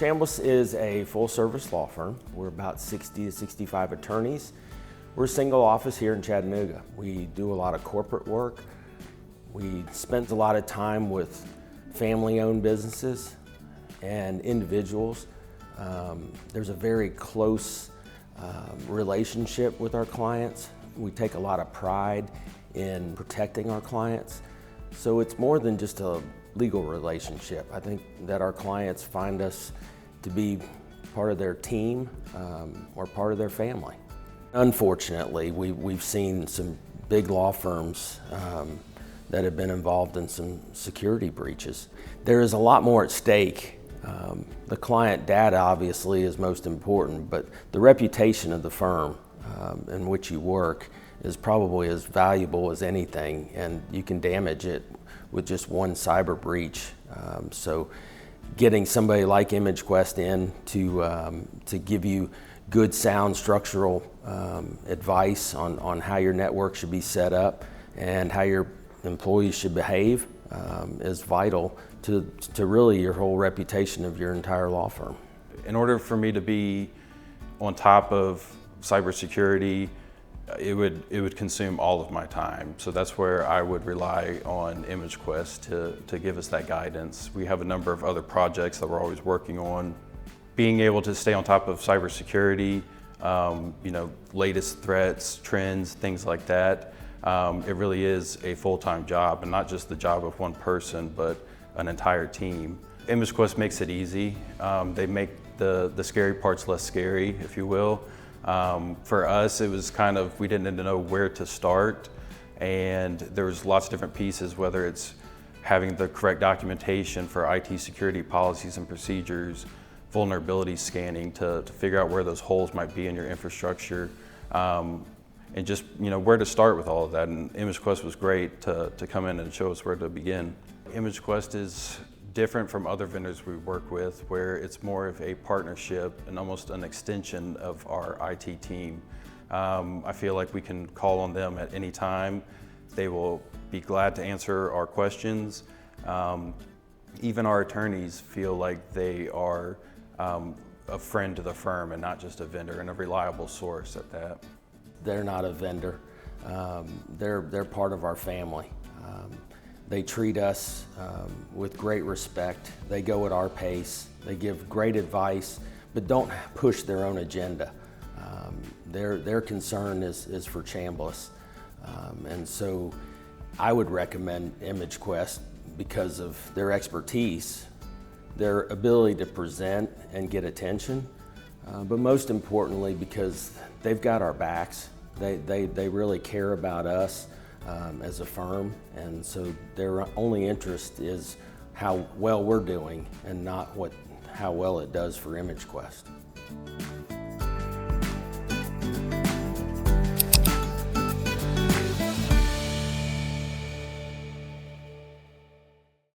Chambliss is a full-service law firm. We're about 60 to 65 attorneys. We're a single office here in Chattanooga. We do a lot of corporate work. We spend a lot of time with family-owned businesses and individuals. There's a very close relationship with our clients. We take a lot of pride in protecting our clients. So it's more than just a legal relationship. I think that our clients find us to be part of their team or part of their family. Unfortunately, we've seen some big law firms that have been involved in some security breaches. There is a lot more at stake. The client data obviously is most important, but the reputation of the firm in which you work is probably as valuable as anything, and you can damage it with just one cyber breach. So getting somebody like ImageQuest in to give you good sound structural advice on how your network should be set up and how your employees should behave is vital to really your whole reputation of your entire law firm. In order for me to be on top of cybersecurity, it would consume all of my time. So that's where I would rely on ImageQuest to give us that guidance. We have a number of other projects that we're always working on. Being able to stay on top of cybersecurity, latest threats, trends, things like that, it really is a full-time job, and not just the job of one person, but an entire team. ImageQuest makes it easy. They make the scary parts less scary, if you will. For us, it was kind of, we didn't know where to start, and there was lots of different pieces, whether it's having the correct documentation for IT security policies and procedures, vulnerability scanning to figure out where those holes might be in your infrastructure, and just where to start with all of that. And ImageQuest was great to come in and show us where to begin. ImageQuest is different from other vendors we work with, where it's more of a partnership and almost an extension of our IT team. I feel like we can call on them at any time. They will be glad to answer our questions. Even our attorneys feel like they are a friend to the firm and not just a vendor, and a reliable source at that. They're not a vendor. They're part of our family. They treat us with great respect. They go at our pace. They give great advice, but don't push their own agenda. Their concern is for Chambliss. And so I would recommend ImageQuest because of their expertise, their ability to present and get attention, but most importantly because they've got our backs. They really care about us as a firm, and so their only interest is how well we're doing and not how well it does for ImageQuest.